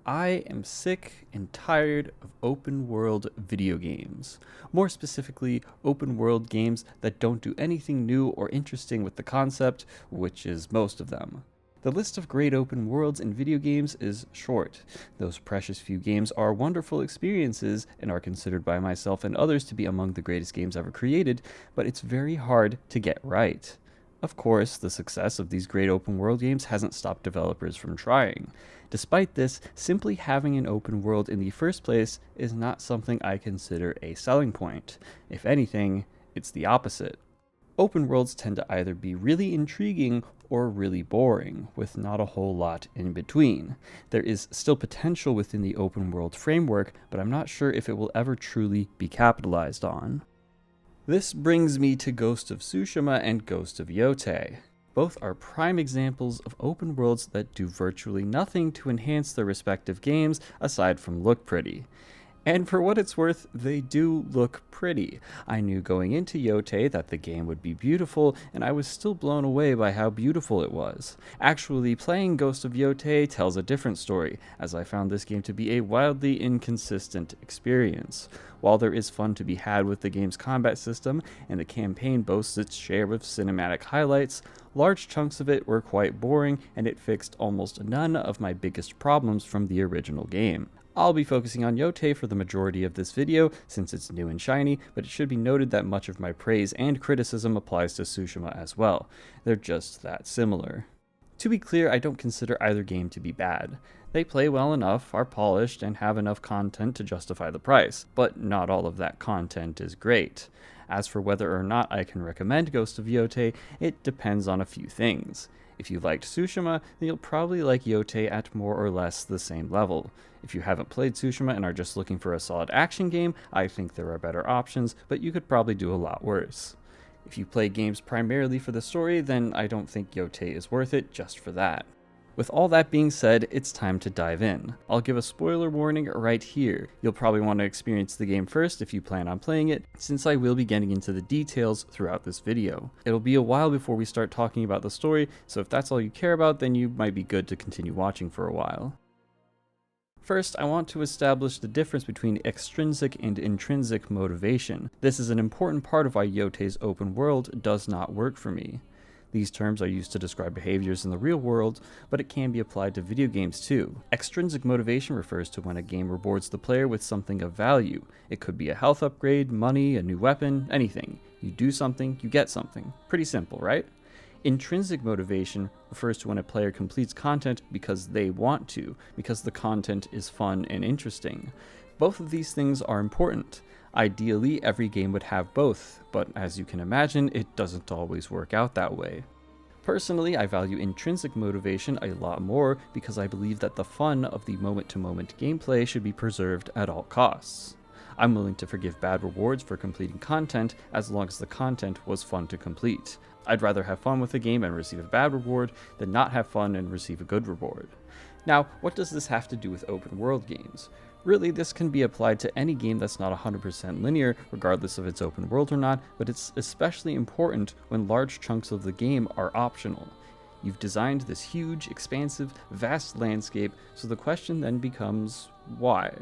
I am sick and tired of open world video games. More specifically, open world games that don't do anything new or interesting with the concept, which is most of them. The list of great open worlds in video games is short. Those precious few games are wonderful experiences and are considered by myself and others to be among the greatest games ever created, but it's very hard to get right. Of course, the success of these great open world games hasn't stopped developers from trying. Despite this, simply having an open world in the first place is not something I consider a selling point. If anything, it's the opposite. Open worlds tend to either be really intriguing or really boring, with not a whole lot in between. There is still potential within the open world framework, but I'm not sure if it will ever truly be capitalized on. This brings me to Ghost of Tsushima and Ghost of Yotei. Both are prime examples of open worlds that do virtually nothing to enhance their respective games aside from look pretty. And for what it's worth, they do look pretty. I knew going into Yotei that the game would be beautiful, and I was still blown away by how beautiful it was. Actually, playing Ghost of Yotei tells a different story, as I found this game to be a wildly inconsistent experience. While there is fun to be had with the game's combat system, and the campaign boasts its share of cinematic highlights, large chunks of it were quite boring, and it fixed almost none of my biggest problems from the original game. I'll be focusing on Yotei for the majority of this video, since it's new and shiny, but it should be noted that much of my praise and criticism applies to Tsushima as well. They're just that similar. To be clear, I don't consider either game to be bad. They play well enough, are polished, and have enough content to justify the price, but not all of that content is great. As for whether or not I can recommend Ghost of Yotei, it depends on a few things. If you liked Tsushima, then you'll probably like Yotei at more or less the same level. If you haven't played Tsushima and are just looking for a solid action game, I think there are better options, but you could probably do a lot worse. If you play games primarily for the story, then I don't think Yotei is worth it just for that. With all that being said, it's time to dive in. I'll give a spoiler warning right here. You'll probably want to experience the game first if you plan on playing it, since I will be getting into the details throughout this video. It'll be a while before we start talking about the story, so if that's all you care about, then you might be good to continue watching for a while. First, I want to establish the difference between extrinsic and intrinsic motivation. This is an important part of why Yotei's open world does not work for me. These terms are used to describe behaviors in the real world, but it can be applied to video games too. Extrinsic motivation refers to when a game rewards the player with something of value. It could be a health upgrade, money, a new weapon, anything. You do something, you get something. Pretty simple, right? Intrinsic motivation refers to when a player completes content because they want to, because the content is fun and interesting. Both of these things are important. Ideally, every game would have both, but as you can imagine, it doesn't always work out that way. Personally, I value intrinsic motivation a lot more because I believe that the fun of the moment-to-moment gameplay should be preserved at all costs. I'm willing to forgive bad rewards for completing content as long as the content was fun to complete. I'd rather have fun with a game and receive a bad reward than not have fun and receive a good reward. Now, what does this have to do with open world games? Really, this can be applied to any game that's not 100% linear, regardless of its open world or not, but it's especially important when large chunks of the game are optional. You've designed this huge, expansive, vast landscape, so the question then becomes, why?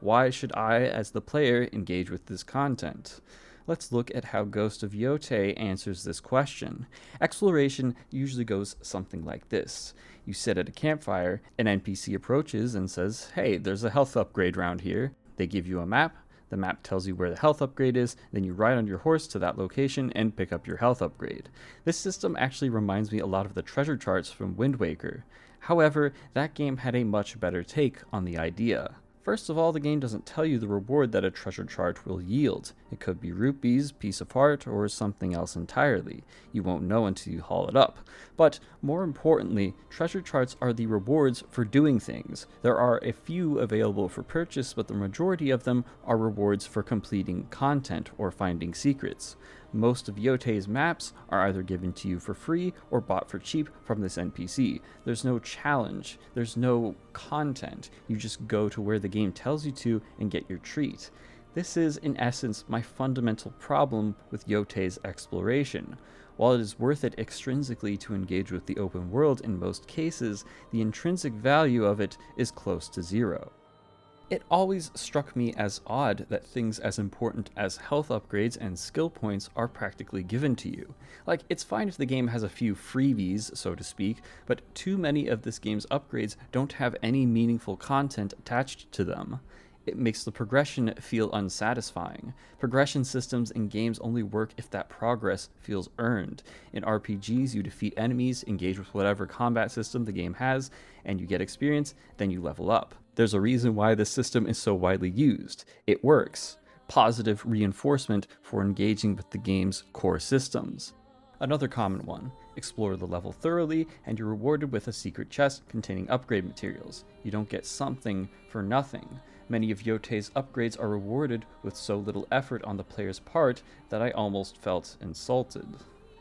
Why should I, as the player, engage with this content? Let's look at how Ghost of Yotei answers this question. Exploration usually goes something like this. You sit at a campfire, an NPC approaches and says, "Hey, there's a health upgrade around here." They give you a map, the map tells you where the health upgrade is, then you ride on your horse to that location and pick up your health upgrade. This system actually reminds me a lot of the treasure charts from Wind Waker. However, that game had a much better take on the idea. First of all, the game doesn't tell you the reward that a treasure chart will yield. It could be rupees, piece of heart, or something else entirely. You won't know until you haul it up. But more importantly, treasure charts are the rewards for doing things. There are a few available for purchase, but the majority of them are rewards for completing content or finding secrets. Most of Yotei's maps are either given to you for free or bought for cheap from this NPC. There's no challenge, there's no content. You just go to where the game tells you to and get your treat. This is, in essence, my fundamental problem with Yotei's exploration. While it is worth it extrinsically to engage with the open world in most cases, the intrinsic value of it is close to zero. It always struck me as odd that things as important as health upgrades and skill points are practically given to you. Like, it's fine if the game has a few freebies, so to speak, but too many of this game's upgrades don't have any meaningful content attached to them. It makes the progression feel unsatisfying. Progression systems in games only work if that progress feels earned. In RPGs, you defeat enemies, engage with whatever combat system the game has, and you get experience, then you level up. There's a reason why this system is so widely used. It works. Positive reinforcement for engaging with the game's core systems. Another common one: explore the level thoroughly, and you're rewarded with a secret chest containing upgrade materials. You don't get something for nothing. Many of Yotei's upgrades are rewarded with so little effort on the player's part that I almost felt insulted.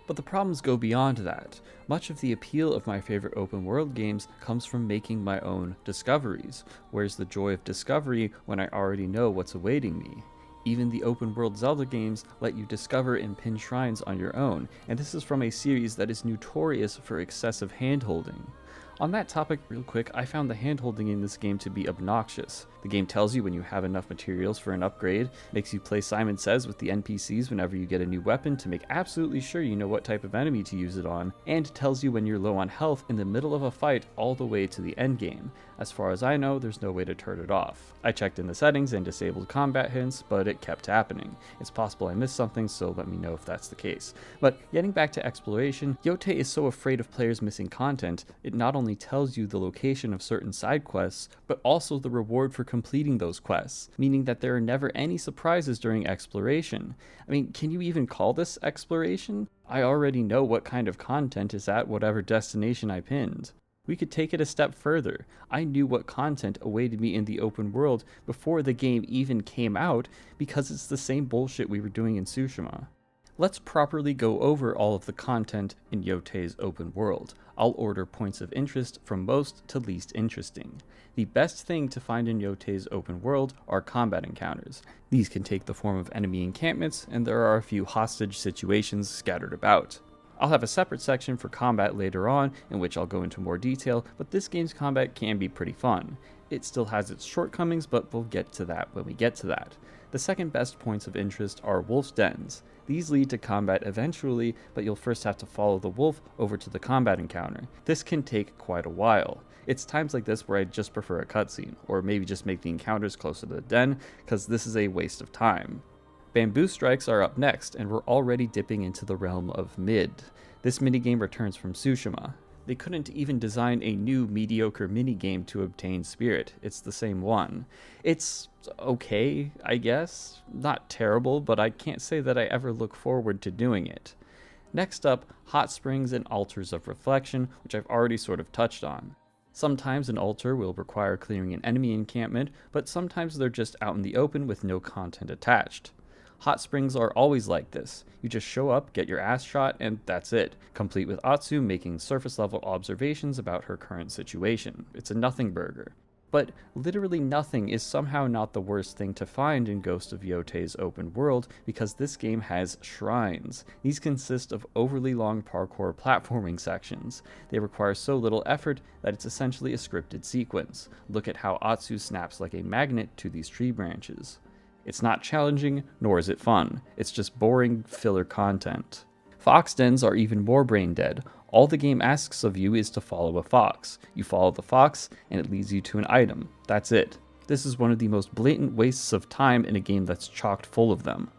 But the problems go beyond that. Much of the appeal of my favorite open world games comes from making my own discoveries. Where's the joy of discovery when I already know what's awaiting me? Even the open world Zelda games let you discover and pin shrines on your own, and this is from a series that is notorious for excessive handholding. On that topic, real quick, I found the handholding in this game to be obnoxious. The game tells you when you have enough materials for an upgrade, makes you play Simon Says with the NPCs whenever you get a new weapon to make absolutely sure you know what type of enemy to use it on, and tells you when you're low on health in the middle of a fight all the way to the end game. As far as I know, there's no way to turn it off. I checked in the settings and disabled combat hints, but it kept happening. It's possible I missed something, so let me know if that's the case. But getting back to exploration, Yotei is so afraid of players missing content, it not only tells you the location of certain side quests, but also the reward for completing those quests, meaning that there are never any surprises during exploration. I mean, can you even call this exploration? I already know what kind of content is at whatever destination I pinned. We could take it a step further. I knew what content awaited me in the open world before the game even came out because it's the same bullshit we were doing in Tsushima. Let's properly go over all of the content in Yotei's open world. I'll order points of interest from most to least interesting. The best thing to find in Yotei's open world are combat encounters. These can take the form of enemy encampments, and there are a few hostage situations scattered about. I'll have a separate section for combat later on, in which I'll go into more detail, but this game's combat can be pretty fun. It still has its shortcomings, but we'll get to that when we get to that. The second best points of interest are wolf's dens. These lead to combat eventually, but you'll first have to follow the wolf over to the combat encounter. This can take quite a while. It's times like this where I just prefer a cutscene, or maybe just make the encounters closer to the den, because this is a waste of time. Bamboo strikes are up next, and we're already dipping into the realm of mid. This minigame returns from Tsushima. They couldn't even design a new mediocre minigame to obtain spirit. It's the same one. It's okay, I guess. Not terrible, but I can't say that I ever look forward to doing it. Next up, hot springs and altars of reflection, which I've already sort of touched on. Sometimes an altar will require clearing an enemy encampment, but sometimes they're just out in the open with no content attached. Hot springs are always like this. You just show up, get your ass shot, and that's it, complete with Atsu making surface-level observations about her current situation. It's a nothing burger. But literally nothing is somehow not the worst thing to find in Ghost of Yotei's open world, because this game has shrines. These consist of overly long parkour platforming sections. They require so little effort that it's essentially a scripted sequence. Look at how Atsu snaps like a magnet to these tree branches. It's not challenging, nor is it fun. It's just boring filler content. Fox dens are even more brain dead. All the game asks of you is to follow a fox. You follow the fox, and it leads you to an item. That's it. This is one of the most blatant wastes of time in a game that's chocked full of them.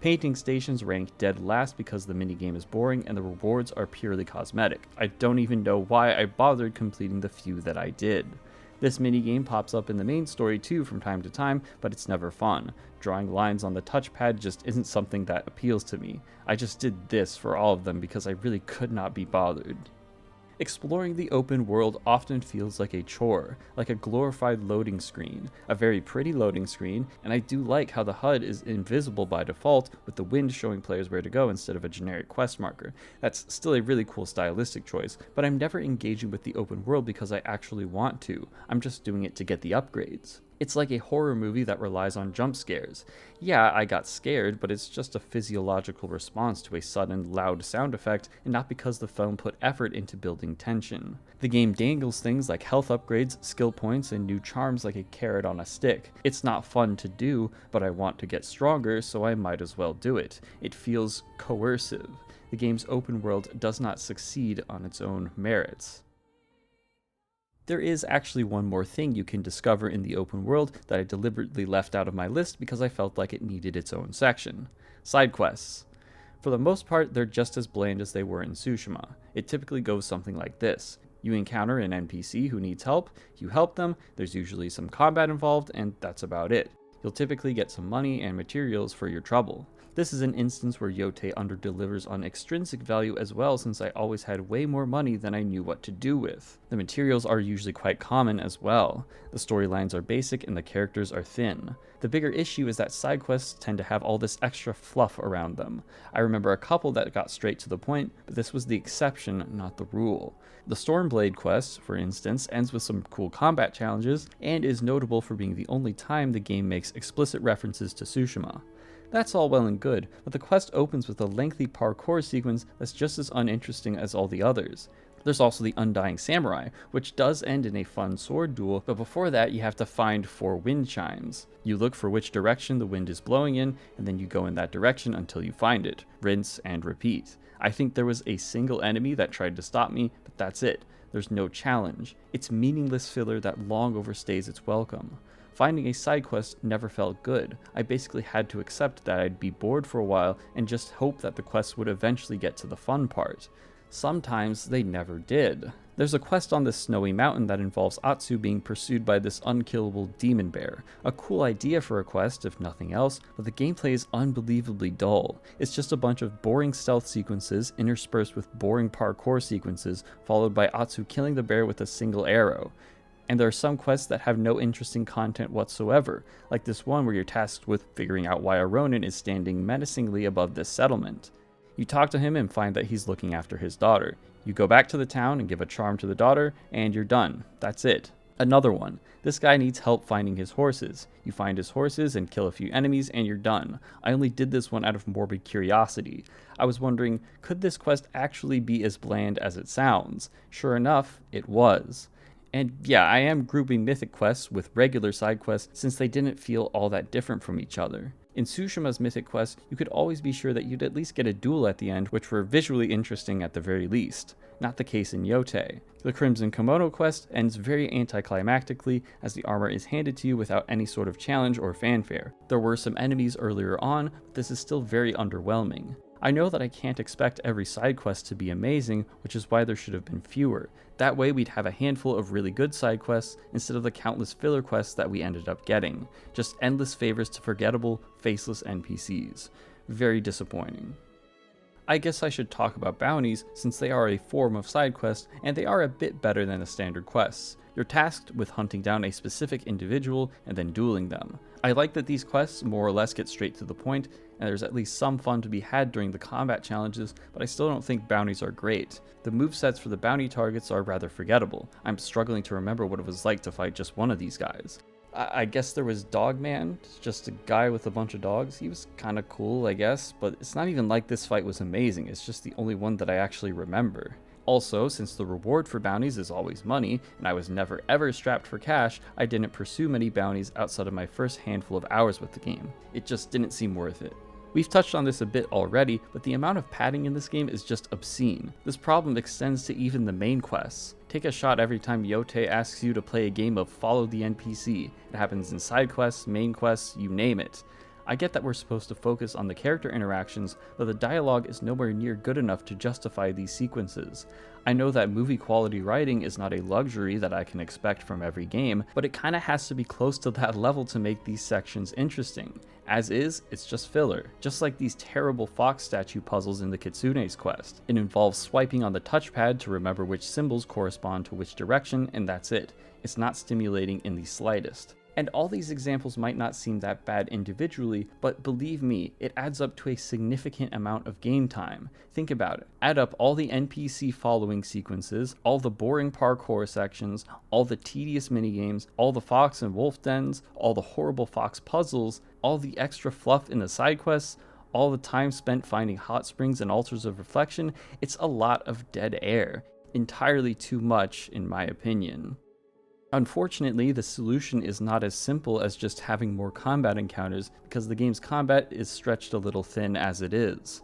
Painting stations rank dead last because the minigame is boring and the rewards are purely cosmetic. I don't even know why I bothered completing the few that I did. This minigame pops up in the main story too from time to time, but it's never fun. Drawing lines on the touchpad just isn't something that appeals to me. I just did this for all of them because I really could not be bothered. Exploring the open world often feels like a chore, like a glorified loading screen, a very pretty loading screen, and I do like how the HUD is invisible by default with the wind showing players where to go instead of a generic quest marker. That's still a really cool stylistic choice, but I'm never engaging with the open world because I actually want to. I'm just doing it to get the upgrades. It's like a horror movie that relies on jump scares. Yeah, I got scared, but it's just a physiological response to a sudden, loud sound effect, and not because the film put effort into building tension. The game dangles things like health upgrades, skill points, and new charms like a carrot on a stick. It's not fun to do, but I want to get stronger, so I might as well do it. It feels coercive. The game's open world does not succeed on its own merits. There is actually one more thing you can discover in the open world that I deliberately left out of my list because I felt like it needed its own section. Side quests. For the most part, they're just as bland as they were in Tsushima. It typically goes something like this. You encounter an NPC who needs help, you help them, there's usually some combat involved, and that's about it. You'll typically get some money and materials for your trouble. This is an instance where Yotei underdelivers on extrinsic value as well, since I always had way more money than I knew what to do with. The materials are usually quite common as well. The storylines are basic and the characters are thin. The bigger issue is that side quests tend to have all this extra fluff around them. I remember a couple that got straight to the point, but this was the exception, not the rule. The Stormblade quest, for instance, ends with some cool combat challenges, and is notable for being the only time the game makes explicit references to Tsushima. That's all well and good, but the quest opens with a lengthy parkour sequence that's just as uninteresting as all the others. There's also the Undying Samurai, which does end in a fun sword duel, but before that you have to find 4 wind chimes. You look for which direction the wind is blowing in, and then you go in that direction until you find it. Rinse and repeat. I think there was a single enemy that tried to stop me, but that's it. There's no challenge. It's meaningless filler that long overstays its welcome. Finding a side quest never felt good. I basically had to accept that I'd be bored for a while and just hope that the quest would eventually get to the fun part. Sometimes they never did. There's a quest on this snowy mountain that involves Atsu being pursued by this unkillable demon bear. A cool idea for a quest, if nothing else, but the gameplay is unbelievably dull. It's just a bunch of boring stealth sequences interspersed with boring parkour sequences, followed by Atsu killing the bear with a single arrow. And there are some quests that have no interesting content whatsoever, like this one where you're tasked with figuring out why a Ronin is standing menacingly above this settlement. You talk to him and find that he's looking after his daughter. You go back to the town and give a charm to the daughter, and you're done. That's it. Another one. This guy needs help finding his horses. You find his horses and kill a few enemies, and you're done. I only did this one out of morbid curiosity. I was wondering, could this quest actually be as bland as it sounds? Sure enough, it was. And yeah, I am grouping mythic quests with regular side quests since they didn't feel all that different from each other. In Tsushima's mythic quests, you could always be sure that you'd at least get a duel at the end, which were visually interesting at the very least. Not the case in Yotei. The Crimson Kimono quest ends very anticlimactically as the armor is handed to you without any sort of challenge or fanfare. There were some enemies earlier on, but this is still very underwhelming. I know that I can't expect every side quest to be amazing, which is why there should have been fewer. That way we'd have a handful of really good side quests instead of the countless filler quests that we ended up getting. Just endless favors to forgettable, faceless NPCs. Very disappointing. I guess I should talk about bounties since they are a form of side quest and they are a bit better than the standard quests. You're tasked with hunting down a specific individual and then dueling them. I like that these quests more or less get straight to the point, and there's at least some fun to be had during the combat challenges, but I still don't think bounties are great. The movesets for the bounty targets are rather forgettable. I'm struggling to remember what it was like to fight just one of these guys. I guess there was Dogman, just a guy with a bunch of dogs. He was kinda cool, I guess, but it's not even like this fight was amazing, it's just the only one that I actually remember. Also, since the reward for bounties is always money, and I was never ever strapped for cash, I didn't pursue many bounties outside of my first handful of hours with the game. It just didn't seem worth it. We've touched on this a bit already, but the amount of padding in this game is just obscene. This problem extends to even the main quests. Take a shot every time Yotei asks you to play a game of follow the NPC. It happens in side quests, main quests, you name it. I get that we're supposed to focus on the character interactions, but the dialogue is nowhere near good enough to justify these sequences. I know that movie quality writing is not a luxury that I can expect from every game, but it kinda has to be close to that level to make these sections interesting. As is, it's just filler. Just like these terrible fox statue puzzles in the Kitsune's quest. It involves swiping on the touchpad to remember which symbols correspond to which direction, and that's it. It's not stimulating in the slightest. And all these examples might not seem that bad individually, but believe me, it adds up to a significant amount of game time. Think about it. Add up all the NPC following sequences, all the boring parkour sections, all the tedious minigames, all the fox and wolf dens, all the horrible fox puzzles, all the extra fluff in the side quests, all the time spent finding hot springs and altars of reflection. It's a lot of dead air. Entirely too much, in my opinion. Unfortunately, the solution is not as simple as just having more combat encounters, because the game's combat is stretched a little thin as it is.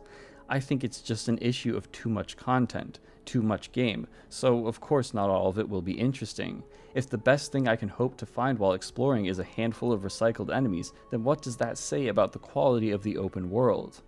I think it's just an issue of too much content, too much game, so of course not all of it will be interesting. If the best thing I can hope to find while exploring is a handful of recycled enemies, then what does that say about the quality of the open world?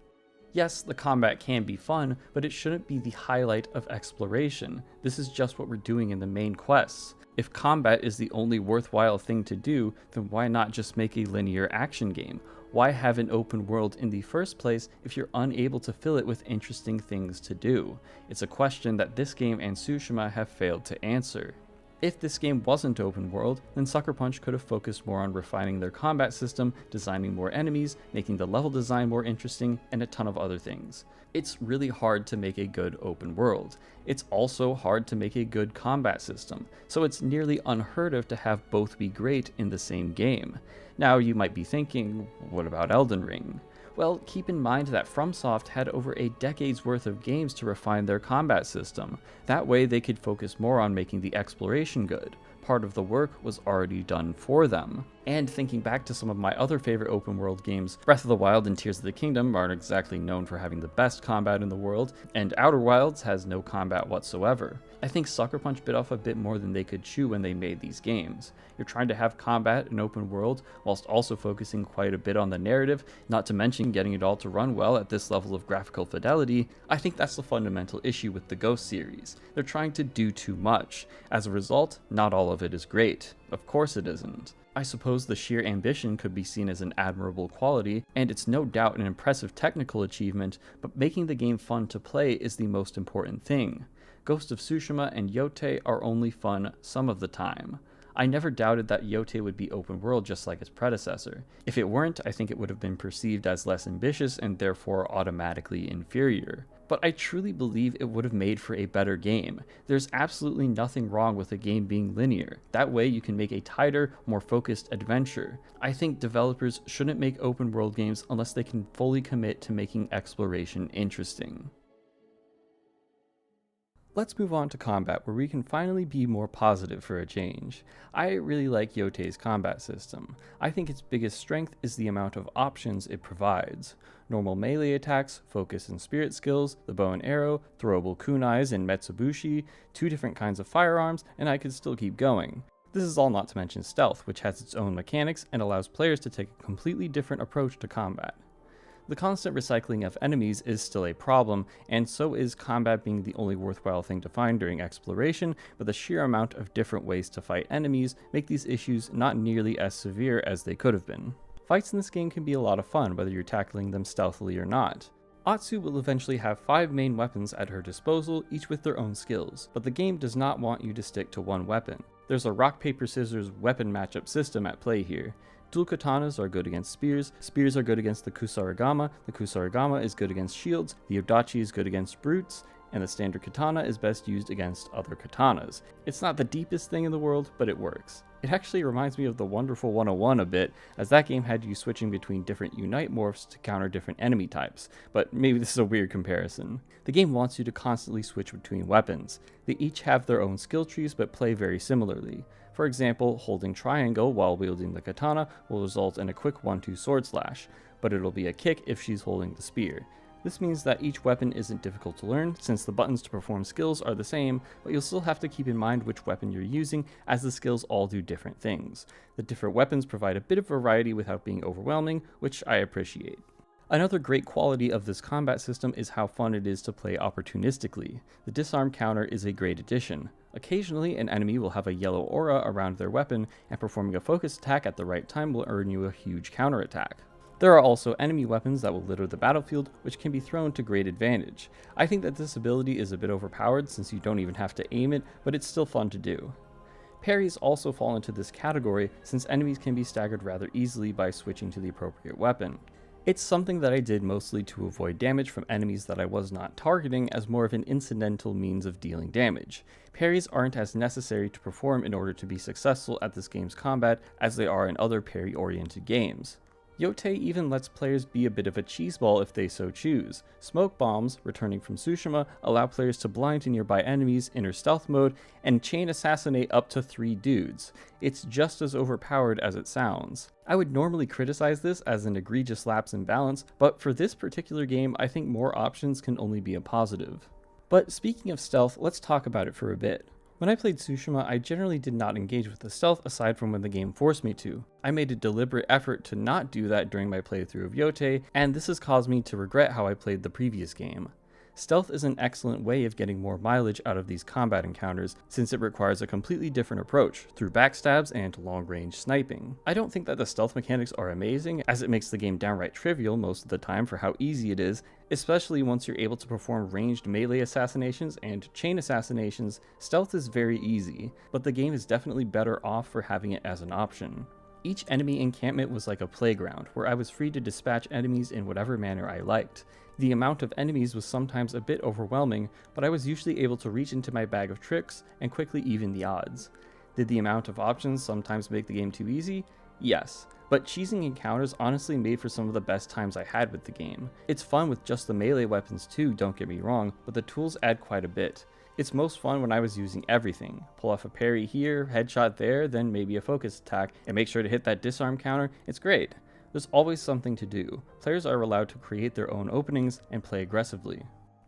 Yes, the combat can be fun, but it shouldn't be the highlight of exploration. This is just what we're doing in the main quests. If combat is the only worthwhile thing to do, then why not just make a linear action game? Why have an open world in the first place if you're unable to fill it with interesting things to do? It's a question that this game and Tsushima have failed to answer. If this game wasn't open world, then Sucker Punch could have focused more on refining their combat system, designing more enemies, making the level design more interesting, and a ton of other things. It's really hard to make a good open world. It's also hard to make a good combat system, so it's nearly unheard of to have both be great in the same game. Now you might be thinking, what about Elden Ring? Well, keep in mind that FromSoft had over a decade's worth of games to refine their combat system. That way they could focus more on making the exploration good. Part of the work was already done for them. And thinking back to some of my other favorite open world games, Breath of the Wild and Tears of the Kingdom aren't exactly known for having the best combat in the world, and Outer Wilds has no combat whatsoever. I think Sucker Punch bit off a bit more than they could chew when they made these games. You're trying to have combat in open world, whilst also focusing quite a bit on the narrative, not to mention getting it all to run well at this level of graphical fidelity. I think that's the fundamental issue with the Ghost series. They're trying to do too much. As a result, not all of it is great. Of course it isn't. I suppose the sheer ambition could be seen as an admirable quality, and it's no doubt an impressive technical achievement, but making the game fun to play is the most important thing. Ghost of Tsushima and Yotei are only fun some of the time. I never doubted that Yotei would be open world just like its predecessor. If it weren't, I think it would have been perceived as less ambitious and therefore automatically inferior. But I truly believe it would have made for a better game. There's absolutely nothing wrong with a game being linear. That way you can make a tighter, more focused adventure. I think developers shouldn't make open world games unless they can fully commit to making exploration interesting. Let's move on to combat, where we can finally be more positive for a change. I really like Yotei's combat system. I think its biggest strength is the amount of options it provides. Normal melee attacks, focus and spirit skills, the bow and arrow, throwable kunais and metsubushi, 2 different kinds of firearms, and I could still keep going. This is all not to mention stealth, which has its own mechanics and allows players to take a completely different approach to combat. The constant recycling of enemies is still a problem, and so is combat being the only worthwhile thing to find during exploration, but the sheer amount of different ways to fight enemies make these issues not nearly as severe as they could have been. Fights in this game can be a lot of fun, whether you're tackling them stealthily or not. Atsu will eventually have 5 main weapons at her disposal, each with their own skills, but the game does not want you to stick to one weapon. There's a rock paper scissors weapon matchup system at play here. Dual katanas are good against spears, spears are good against the kusarigama is good against shields, the odachi is good against brutes, and the standard katana is best used against other katanas. It's not the deepest thing in the world, but it works. It actually reminds me of the Wonderful 101 a bit, as that game had you switching between different Unite morphs to counter different enemy types, but maybe this is a weird comparison. The game wants you to constantly switch between weapons. They each have their own skill trees but play very similarly. For example, holding triangle while wielding the katana will result in a quick 1-2 sword slash, but it'll be a kick if she's holding the spear. This means that each weapon isn't difficult to learn, since the buttons to perform skills are the same, but you'll still have to keep in mind which weapon you're using, as the skills all do different things. The different weapons provide a bit of variety without being overwhelming, which I appreciate. Another great quality of this combat system is how fun it is to play opportunistically. The disarm counter is a great addition. Occasionally, an enemy will have a yellow aura around their weapon, and performing a focus attack at the right time will earn you a huge counterattack. There are also enemy weapons that will litter the battlefield, which can be thrown to great advantage. I think that this ability is a bit overpowered since you don't even have to aim it, but it's still fun to do. Parries also fall into this category since enemies can be staggered rather easily by switching to the appropriate weapon. It's something that I did mostly to avoid damage from enemies that I was not targeting as more of an incidental means of dealing damage. Parries aren't as necessary to perform in order to be successful at this game's combat as they are in other parry-oriented games. Yotei even lets players be a bit of a cheeseball if they so choose. Smoke bombs, returning from Tsushima, allow players to blind nearby enemies, enter stealth mode, and chain assassinate up to 3 dudes. It's just as overpowered as it sounds. I would normally criticize this as an egregious lapse in balance, but for this particular game, I think more options can only be a positive. But speaking of stealth, let's talk about it for a bit. When I played Tsushima, I generally did not engage with the stealth aside from when the game forced me to. I made a deliberate effort to not do that during my playthrough of Yotei, and this has caused me to regret how I played the previous game. Stealth is an excellent way of getting more mileage out of these combat encounters, since it requires a completely different approach, through backstabs and long-range sniping. I don't think that the stealth mechanics are amazing, as it makes the game downright trivial most of the time for how easy it is, especially once you're able to perform ranged melee assassinations and chain assassinations. Stealth is very easy, but the game is definitely better off for having it as an option. Each enemy encampment was like a playground, where I was free to dispatch enemies in whatever manner I liked. The amount of enemies was sometimes a bit overwhelming, but I was usually able to reach into my bag of tricks and quickly even the odds. Did the amount of options sometimes make the game too easy? Yes, but cheesing encounters honestly made for some of the best times I had with the game. It's fun with just the melee weapons too, don't get me wrong, but the tools add quite a bit. It's most fun when I was using everything. Pull off a parry here, headshot there, then maybe a focus attack, and make sure to hit that disarm counter. It's great. There's always something to do. Players are allowed to create their own openings and play aggressively.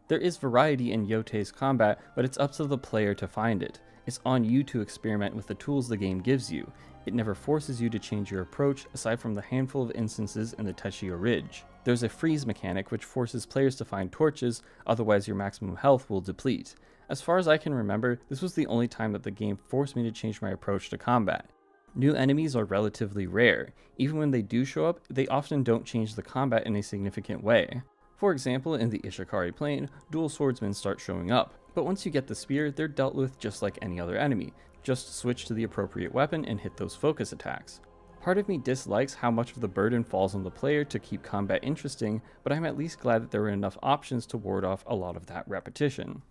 There is variety in Yotei's combat, but it's up to the player to find it. It's on you to experiment with the tools the game gives you. It never forces you to change your approach, aside from the handful of instances in the Teshio Ridge. There's a freeze mechanic which forces players to find torches, otherwise your maximum health will deplete. As far as I can remember, this was the only time that the game forced me to change my approach to combat. New enemies are relatively rare. Even when they do show up, they often don't change the combat in a significant way. For example, in the Ishikari Plain, dual swordsmen start showing up, but once you get the spear, they're dealt with just like any other enemy. Just switch to the appropriate weapon and hit those focus attacks. Part of me dislikes how much of the burden falls on the player to keep combat interesting, but I'm at least glad that there were enough options to ward off a lot of that repetition.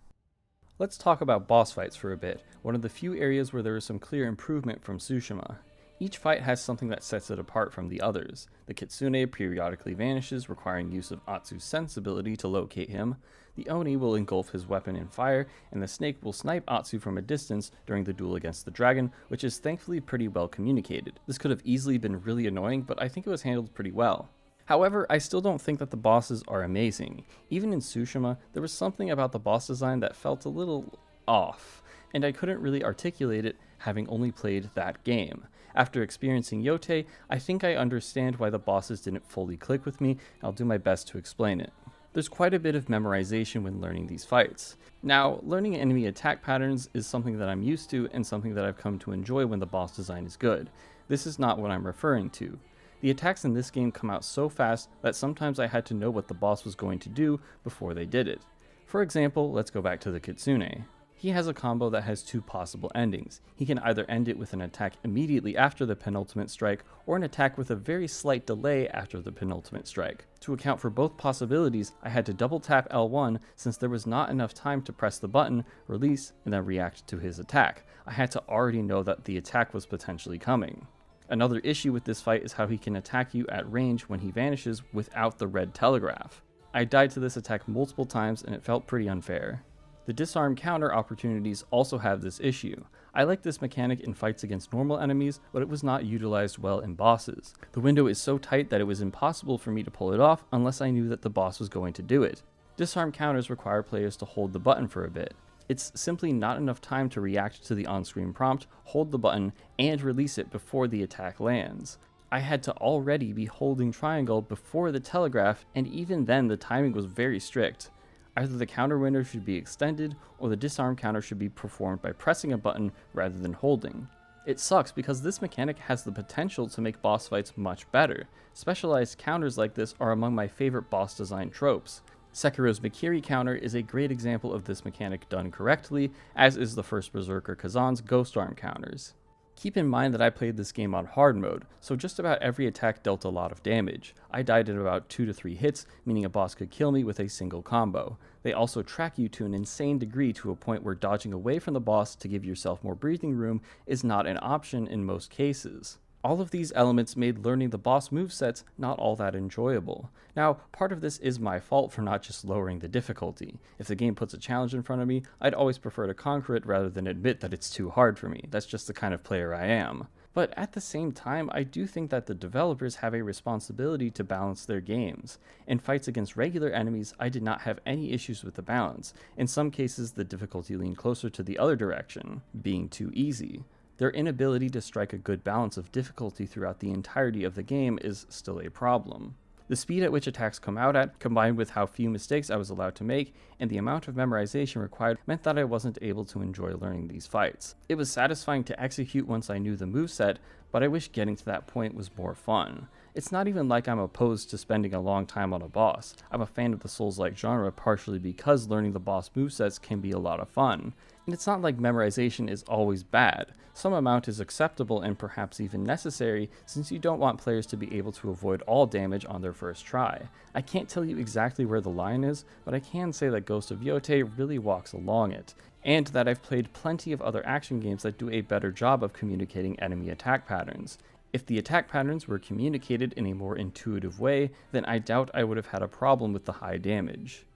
Let's talk about boss fights for a bit, one of the few areas where there is some clear improvement from Tsushima. Each fight has something that sets it apart from the others. The Kitsune periodically vanishes, requiring use of Atsu's sense ability to locate him. The Oni will engulf his weapon in fire, and the snake will snipe Atsu from a distance during the duel against the dragon, which is thankfully pretty well communicated. This could have easily been really annoying, but I think it was handled pretty well. However, I still don't think that the bosses are amazing. Even in Tsushima, there was something about the boss design that felt a little off, and I couldn't really articulate it having only played that game. After experiencing Yotei, I think I understand why the bosses didn't fully click with me, and I'll do my best to explain it. There's quite a bit of memorization when learning these fights. Now, learning enemy attack patterns is something that I'm used to and something that I've come to enjoy when the boss design is good. This is not what I'm referring to. The attacks in this game come out so fast that sometimes I had to know what the boss was going to do before they did it. For example, let's go back to the Kitsune. He has a combo that has 2 possible endings. He can either end it with an attack immediately after the penultimate strike, or an attack with a very slight delay after the penultimate strike. To account for both possibilities, I had to double tap L1 since there was not enough time to press the button, release, and then react to his attack. I had to already know that the attack was potentially coming. Another issue with this fight is how he can attack you at range when he vanishes without the red telegraph. I died to this attack multiple times and it felt pretty unfair. The disarm counter opportunities also have this issue. I like this mechanic in fights against normal enemies, but it was not utilized well in bosses. The window is so tight that it was impossible for me to pull it off unless I knew that the boss was going to do it. Disarm counters require players to hold the button for a bit. It's simply not enough time to react to the on-screen prompt, hold the button, and release it before the attack lands. I had to already be holding triangle before the telegraph, and even then the timing was very strict. Either the counter window should be extended, or the disarm counter should be performed by pressing a button rather than holding. It sucks because this mechanic has the potential to make boss fights much better. Specialized counters like this are among my favorite boss design tropes. Sekiro's Mikiri counter is a great example of this mechanic done correctly, as is the first Berserker Kazan's Ghost Arm counters. Keep in mind that I played this game on hard mode, so just about every attack dealt a lot of damage. I died in about 2 to 3 hits, meaning a boss could kill me with a single combo. They also track you to an insane degree, to a point where dodging away from the boss to give yourself more breathing room is not an option in most cases. All of these elements made learning the boss movesets not all that enjoyable. Now, part of this is my fault for not just lowering the difficulty. If the game puts a challenge in front of me, I'd always prefer to conquer it rather than admit that it's too hard for me. That's just the kind of player I am. But at the same time, I do think that the developers have a responsibility to balance their games. In fights against regular enemies, I did not have any issues with the balance. In some cases, the difficulty leaned closer to the other direction, being too easy. Their inability to strike a good balance of difficulty throughout the entirety of the game is still a problem. The speed at which attacks come out at, combined with how few mistakes I was allowed to make, and the amount of memorization required, meant that I wasn't able to enjoy learning these fights. It was satisfying to execute once I knew the moveset, but I wish getting to that point was more fun. It's not even like I'm opposed to spending a long time on a boss. I'm a fan of the Souls-like genre partially because learning the boss movesets can be a lot of fun. And it's not like memorization is always bad. Some amount is acceptable and perhaps even necessary, since you don't want players to be able to avoid all damage on their first try. I can't tell you exactly where the line is, but I can say that Ghost of Yotei really walks along it, and that I've played plenty of other action games that do a better job of communicating enemy attack patterns. If the attack patterns were communicated in a more intuitive way, then I doubt I would have had a problem with the high damage.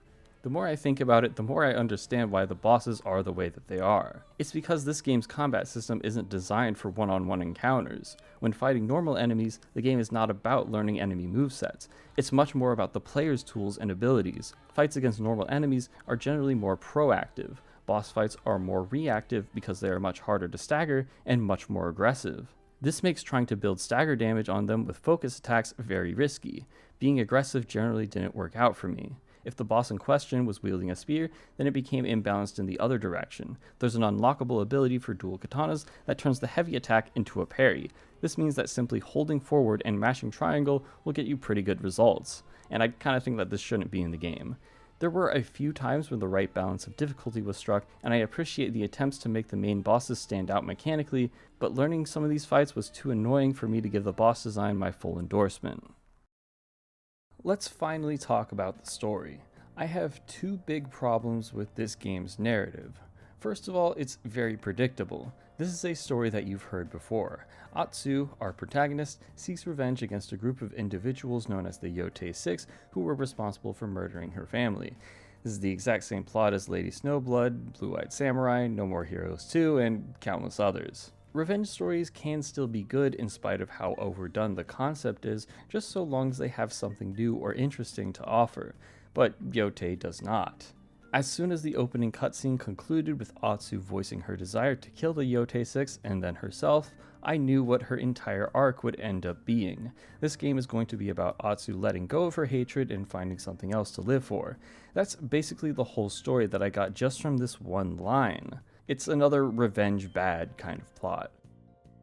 The more I think about it, the more I understand why the bosses are the way that they are. It's because this game's combat system isn't designed for one-on-one encounters. When fighting normal enemies, the game is not about learning enemy movesets. It's much more about the player's tools and abilities. Fights against normal enemies are generally more proactive. Boss fights are more reactive because they are much harder to stagger and much more aggressive. This makes trying to build stagger damage on them with focus attacks very risky. Being aggressive generally didn't work out for me. If the boss in question was wielding a spear, then it became imbalanced in the other direction. There's an unlockable ability for dual katanas that turns the heavy attack into a parry. This means that simply holding forward and mashing triangle will get you pretty good results, and I kind of think that this shouldn't be in the game. There were a few times when the right balance of difficulty was struck, and I appreciate the attempts to make the main bosses stand out mechanically, but learning some of these fights was too annoying for me to give the boss design my full endorsement. Let's finally talk about the story. I have 2 big problems with this game's narrative. First of all, it's very predictable. This is a story that you've heard before. Atsu, our protagonist, seeks revenge against a group of individuals known as the Yotei 6 who were responsible for murdering her family. This is the exact same plot as Lady Snowblood, Blue-Eyed Samurai, No More Heroes 2, and countless others. Revenge stories can still be good in spite of how overdone the concept is, just so long as they have something new or interesting to offer, but Yotei does not. As soon as the opening cutscene concluded with Atsu voicing her desire to kill the Yotei 6 and then herself, I knew what her entire arc would end up being. This game is going to be about Atsu letting go of her hatred and finding something else to live for. That's basically the whole story that I got just from this one line. It's another revenge bad kind of plot.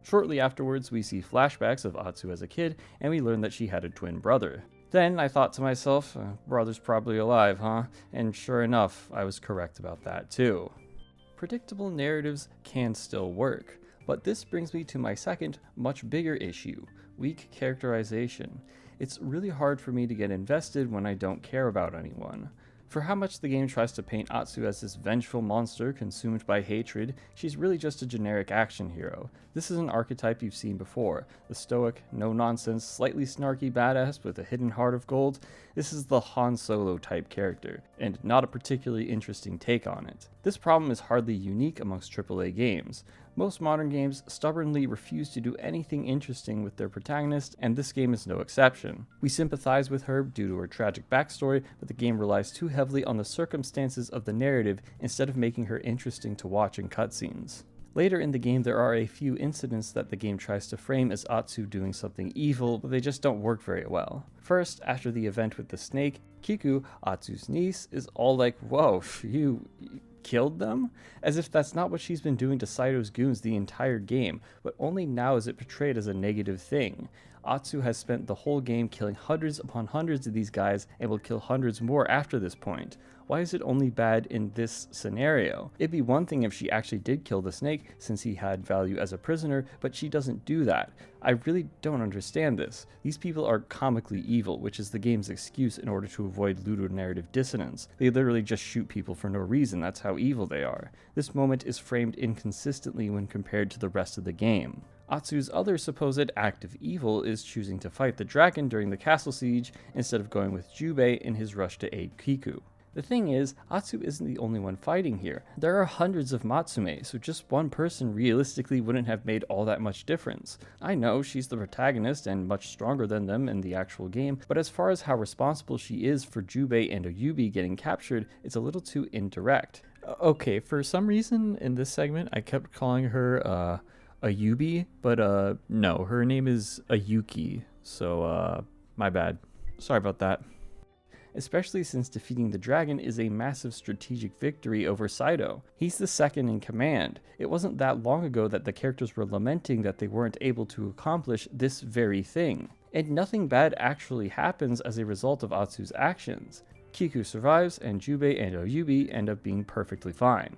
Shortly afterwards, we see flashbacks of Atsu as a kid, and we learn that she had a twin brother. Then I thought to myself, brother's probably alive, huh? And sure enough, I was correct about that too. Predictable narratives can still work, but this brings me to my second, much bigger issue: weak characterization. It's really hard for me to get invested when I don't care about anyone. For how much the game tries to paint Atsu as this vengeful monster consumed by hatred, she's really just a generic action hero. This is an archetype you've seen before: the stoic, no-nonsense, slightly snarky badass with a hidden heart of gold. This is the Han Solo type character, and not a particularly interesting take on it. This problem is hardly unique amongst AAA games. Most modern games stubbornly refuse to do anything interesting with their protagonist, and this game is no exception. We sympathize with her due to her tragic backstory, but the game relies too heavily on the circumstances of the narrative instead of making her interesting to watch in cutscenes. Later in the game, there are a few incidents that the game tries to frame as Atsu doing something evil, but they just don't work very well. First, after the event with the snake, Kiku, Atsu's niece, is all like, "Whoa, you killed them? As if that's not what she's been doing to Saito's goons the entire game, but only now is it portrayed as a negative thing. Atsu has spent the whole game killing hundreds upon hundreds of these guys and will kill hundreds more after this point. Why is it only bad in this scenario? It'd be one thing if she actually did kill the snake, since he had value as a prisoner, but she doesn't do that. I really don't understand this. These people are comically evil, which is the game's excuse in order to avoid ludonarrative dissonance. They literally just shoot people for no reason, that's how evil they are. This moment is framed inconsistently when compared to the rest of the game. Atsu's other supposed act of evil is choosing to fight the dragon during the castle siege instead of going with Jubei in his rush to aid Kiku. The thing is, Atsu isn't the only one fighting here. There are hundreds of Matsume, so just one person realistically wouldn't have made all that much difference. I know she's the protagonist and much stronger than them in the actual game, but as far as how responsible she is for Jubei and Oyubi getting captured, it's a little too indirect. Okay, for some reason in this segment, I kept calling her Ayubi, but no, her name is Ayuki, so my bad. Sorry about that. Especially since defeating the dragon is a massive strategic victory over Saito. He's the second in command. It wasn't that long ago that the characters were lamenting that they weren't able to accomplish this very thing. And nothing bad actually happens as a result of Atsu's actions. Kiku survives, and Jubei and Oyubi end up being perfectly fine.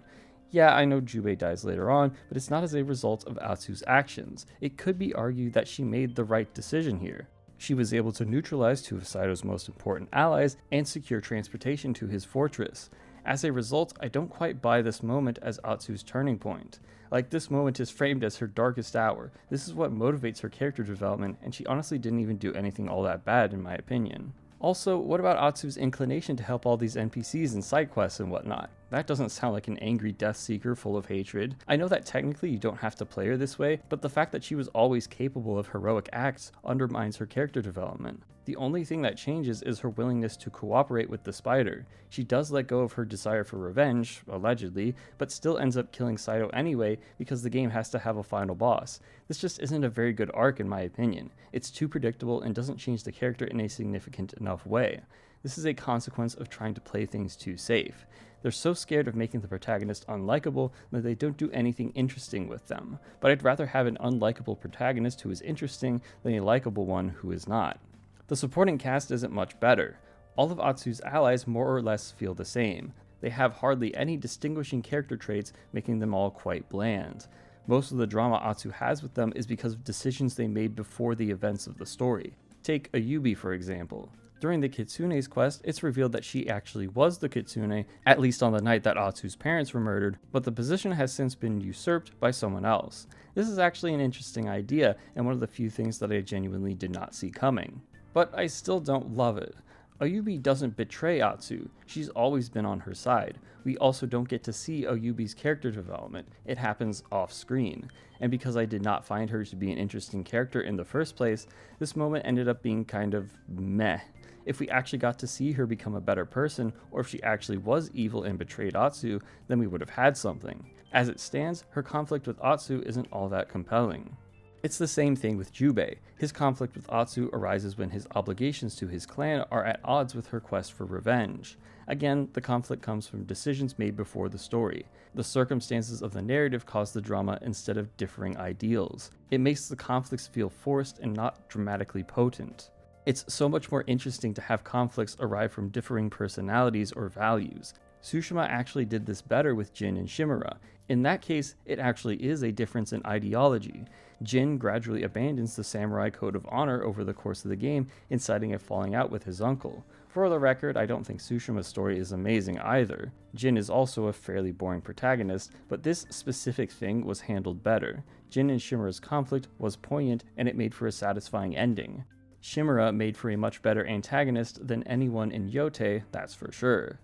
Yeah, I know Jubei dies later on, but it's not as a result of Atsu's actions. It could be argued that she made the right decision here. She was able to neutralize two of Saito's most important allies and secure transportation to his fortress. As a result, I don't quite buy this moment as Atsu's turning point. Like, this moment is framed as her darkest hour. This is what motivates her character development, and she honestly didn't even do anything all that bad in my opinion. Also, what about Atsu's inclination to help all these NPCs and side quests and whatnot? That doesn't sound like an angry death seeker full of hatred. I know that technically you don't have to play her this way, but the fact that she was always capable of heroic acts undermines her character development. The only thing that changes is her willingness to cooperate with the spider. She does let go of her desire for revenge, allegedly, but still ends up killing Saito anyway because the game has to have a final boss. This just isn't a very good arc in my opinion. It's too predictable and doesn't change the character in a significant enough way. This is a consequence of trying to play things too safe. They're so scared of making the protagonist unlikable that they don't do anything interesting with them. But I'd rather have an unlikable protagonist who is interesting than a likable one who is not. The supporting cast isn't much better. All of Atsu's allies more or less feel the same. They have hardly any distinguishing character traits, making them all quite bland. Most of the drama Atsu has with them is because of decisions they made before the events of the story. Take Ayubi for example. During the Kitsune's quest, it's revealed that she actually was the Kitsune, at least on the night that Atsu's parents were murdered, but the position has since been usurped by someone else. This is actually an interesting idea, and one of the few things that I genuinely did not see coming. But I still don't love it. Oyubi doesn't betray Atsu, she's always been on her side. We also don't get to see Oyubi's character development, it happens off screen. And because I did not find her to be an interesting character in the first place, this moment ended up being kind of meh. If we actually got to see her become a better person, or if she actually was evil and betrayed Atsu, then we would have had something. As it stands, her conflict with Atsu isn't all that compelling. It's the same thing with Jubei. His conflict with Atsu arises when his obligations to his clan are at odds with her quest for revenge. Again, the conflict comes from decisions made before the story. The circumstances of the narrative cause the drama instead of differing ideals. It makes the conflicts feel forced and not dramatically potent. It's so much more interesting to have conflicts arrive from differing personalities or values. Tsushima actually did this better with Jin and Shimura. In that case, it actually is a difference in ideology. Jin gradually abandons the samurai code of honor over the course of the game, inciting a falling out with his uncle. For the record, I don't think Tsushima's story is amazing either. Jin is also a fairly boring protagonist, but this specific thing was handled better. Jin and Shimura's conflict was poignant, and it made for a satisfying ending. Shimura made for a much better antagonist than anyone in Yotei, that's for sure.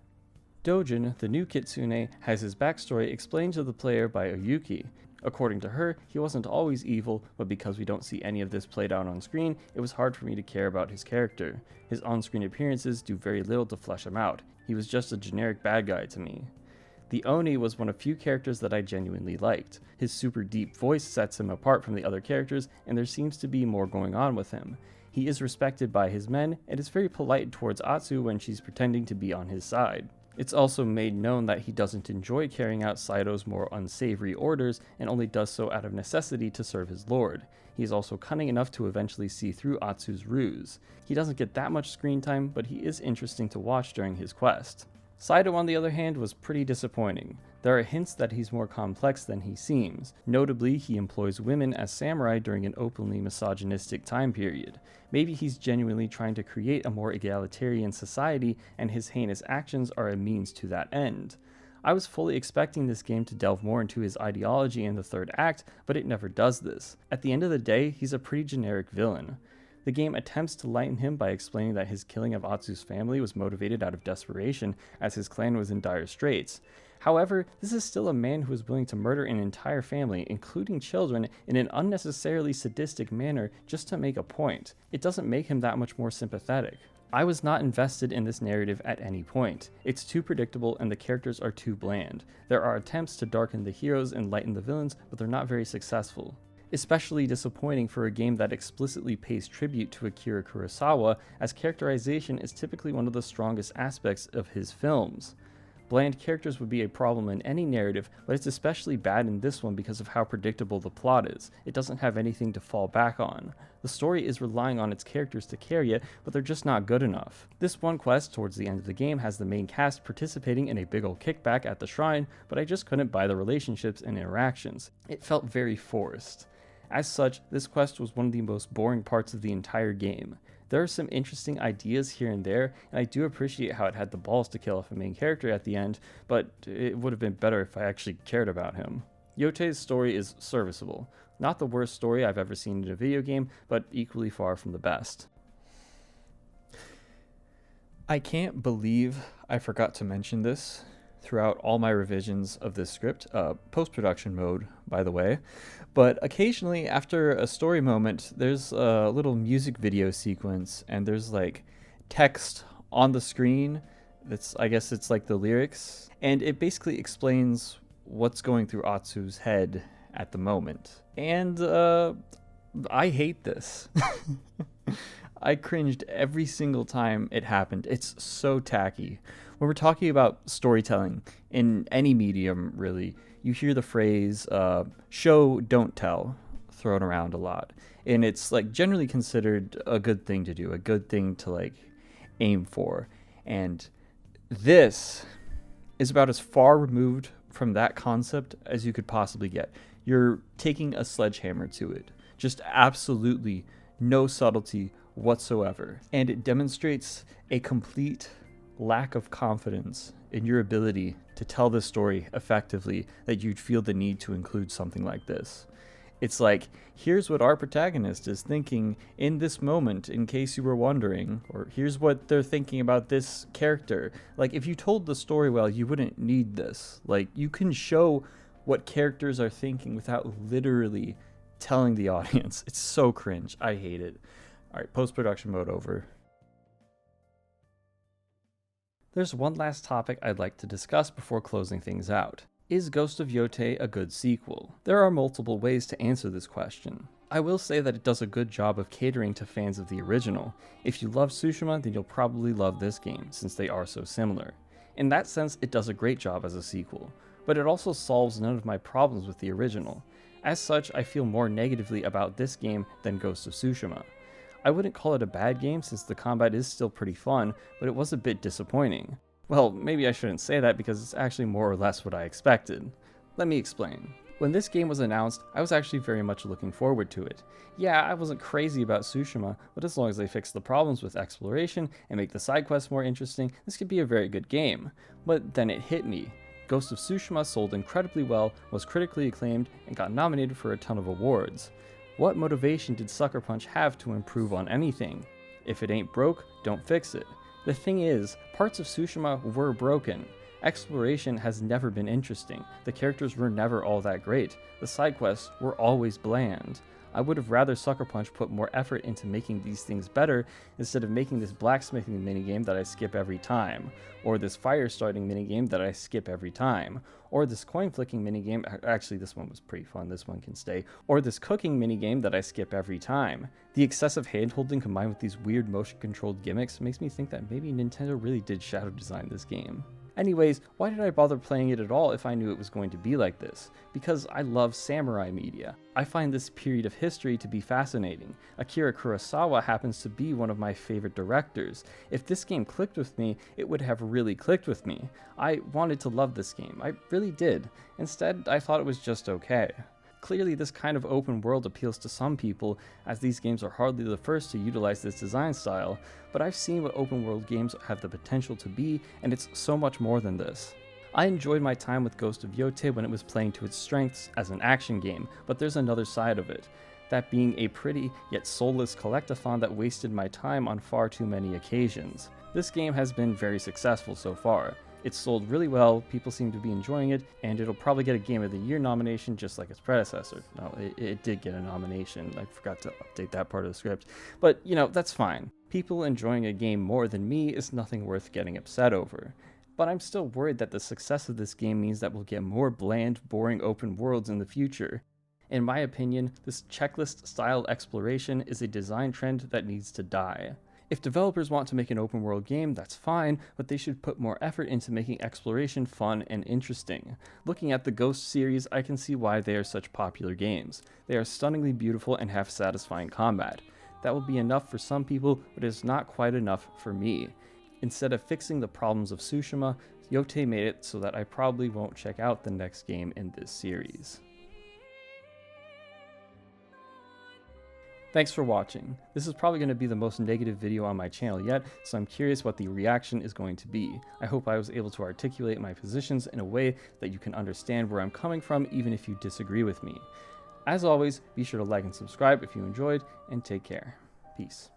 Dojin, the new Kitsune, has his backstory explained to the player by Oyuki. According to her, he wasn't always evil, but because we don't see any of this played out on screen, it was hard for me to care about his character. His on-screen appearances do very little to flesh him out. He was just a generic bad guy to me. The Oni was one of few characters that I genuinely liked. His super deep voice sets him apart from the other characters, and there seems to be more going on with him. He is respected by his men, and is very polite towards Atsu when she's pretending to be on his side. It's also made known that he doesn't enjoy carrying out Saito's more unsavory orders and only does so out of necessity to serve his lord. He is also cunning enough to eventually see through Atsu's ruse. He doesn't get that much screen time, but he is interesting to watch during his quest. Saito, on the other hand, was pretty disappointing. There are hints that he's more complex than he seems. Notably, he employs women as samurai during an openly misogynistic time period. Maybe he's genuinely trying to create a more egalitarian society, and his heinous actions are a means to that end. I was fully expecting this game to delve more into his ideology in the third act, but it never does this. At the end of the day, he's a pretty generic villain. The game attempts to lighten him by explaining that his killing of Atsu's family was motivated out of desperation, as his clan was in dire straits. However, this is still a man who is willing to murder an entire family, including children, in an unnecessarily sadistic manner just to make a point. It doesn't make him that much more sympathetic. I was not invested in this narrative at any point. It's too predictable and the characters are too bland. There are attempts to darken the heroes and lighten the villains, but they're not very successful. Especially disappointing for a game that explicitly pays tribute to Akira Kurosawa, as characterization is typically one of the strongest aspects of his films. Bland characters would be a problem in any narrative, but it's especially bad in this one because of how predictable the plot is. It doesn't have anything to fall back on. The story is relying on its characters to carry it, but they're just not good enough. This one quest towards the end of the game has the main cast participating in a big ol' kickback at the shrine, but I just couldn't buy the relationships and interactions. It felt very forced. As such, this quest was one of the most boring parts of the entire game. There are some interesting ideas here and there, and I do appreciate how it had the balls to kill off a main character at the end, but it would have been better if I actually cared about him. Yotei's story is serviceable. Not the worst story I've ever seen in a video game, but equally far from the best. I can't believe I forgot to mention this throughout all my revisions of this script, post-production mode, by the way, but occasionally after a story moment, there's a little music video sequence, and there's like text on the screen I guess it's like the lyrics, and it basically explains what's going through Atsu's head at the moment. And I hate this. I cringed every single time it happened. It's so tacky. When we're talking about storytelling in any medium, really, you hear the phrase show, don't tell thrown around a lot. And it's like generally considered a good thing to do, a good thing to like aim for. And this is about as far removed from that concept as you could possibly get. You're taking a sledgehammer to it. Just absolutely no subtlety whatsoever. And it demonstrates a complete lack of confidence in your ability to tell this story effectively that you'd feel the need to include something like this. It's like, here's what our protagonist is thinking in this moment, in case you were wondering, or here's what they're thinking about this character. Like, if you told the story well, you wouldn't need this. Like, you can show what characters are thinking without literally telling the audience. It's so cringe. I hate it. All right, post-production mode over. There's one last topic I'd like to discuss before closing things out. Is Ghost of Yotei a good sequel? There are multiple ways to answer this question. I will say that it does a good job of catering to fans of the original. If you love Tsushima, then you'll probably love this game, since they are so similar. In that sense, it does a great job as a sequel, but it also solves none of my problems with the original. As such, I feel more negatively about this game than Ghost of Tsushima. I wouldn't call it a bad game since the combat is still pretty fun, but it was a bit disappointing. Well, maybe I shouldn't say that because it's actually more or less what I expected. Let me explain. When this game was announced, I was actually very much looking forward to it. Yeah, I wasn't crazy about Tsushima, but as long as they fix the problems with exploration and make the side quests more interesting, this could be a very good game. But then it hit me. Ghost of Tsushima sold incredibly well, was critically acclaimed, and got nominated for a ton of awards. What motivation did Sucker Punch have to improve on anything? If it ain't broke, don't fix it. The thing is, parts of Tsushima were broken. Exploration has never been interesting. The characters were never all that great. The side quests were always bland. I would have rather Sucker Punch put more effort into making these things better instead of making this blacksmithing minigame that I skip every time, or this fire starting minigame that I skip every time, or this coin flicking minigame, actually this one was pretty fun, this one can stay, or this cooking minigame that I skip every time. The excessive handholding combined with these weird motion controlled gimmicks makes me think that maybe Nintendo really did shadow design this game. Anyways, why did I bother playing it at all if I knew it was going to be like this? Because I love samurai media. I find this period of history to be fascinating. Akira Kurosawa happens to be one of my favorite directors. If this game clicked with me, it would have really clicked with me. I wanted to love this game, I really did. Instead, I thought it was just okay. Clearly, this kind of open world appeals to some people, as these games are hardly the first to utilize this design style, but I've seen what open world games have the potential to be, and it's so much more than this. I enjoyed my time with Ghost of Yotei when it was playing to its strengths as an action game, but there's another side of it. That being a pretty, yet soulless collectathon that wasted my time on far too many occasions. This game has been very successful so far. It's sold really well, people seem to be enjoying it, and it'll probably get a Game of the Year nomination just like its predecessor. No, it did get a nomination. I forgot to update that part of the script. But, that's fine. People enjoying a game more than me is nothing worth getting upset over. But I'm still worried that the success of this game means that we'll get more bland, boring open worlds in the future. In my opinion, this checklist-style exploration is a design trend that needs to die. If developers want to make an open world game, that's fine, but they should put more effort into making exploration fun and interesting. Looking at the Ghost series, I can see why they are such popular games. They are stunningly beautiful and have satisfying combat. That will be enough for some people, but it is not quite enough for me. Instead of fixing the problems of Tsushima, Yotei made it so that I probably won't check out the next game in this series. Thanks for watching. This is probably going to be the most negative video on my channel yet, so I'm curious what the reaction is going to be. I hope I was able to articulate my positions in a way that you can understand where I'm coming from, even if you disagree with me. As always, be sure to like and subscribe if you enjoyed, and take care. Peace.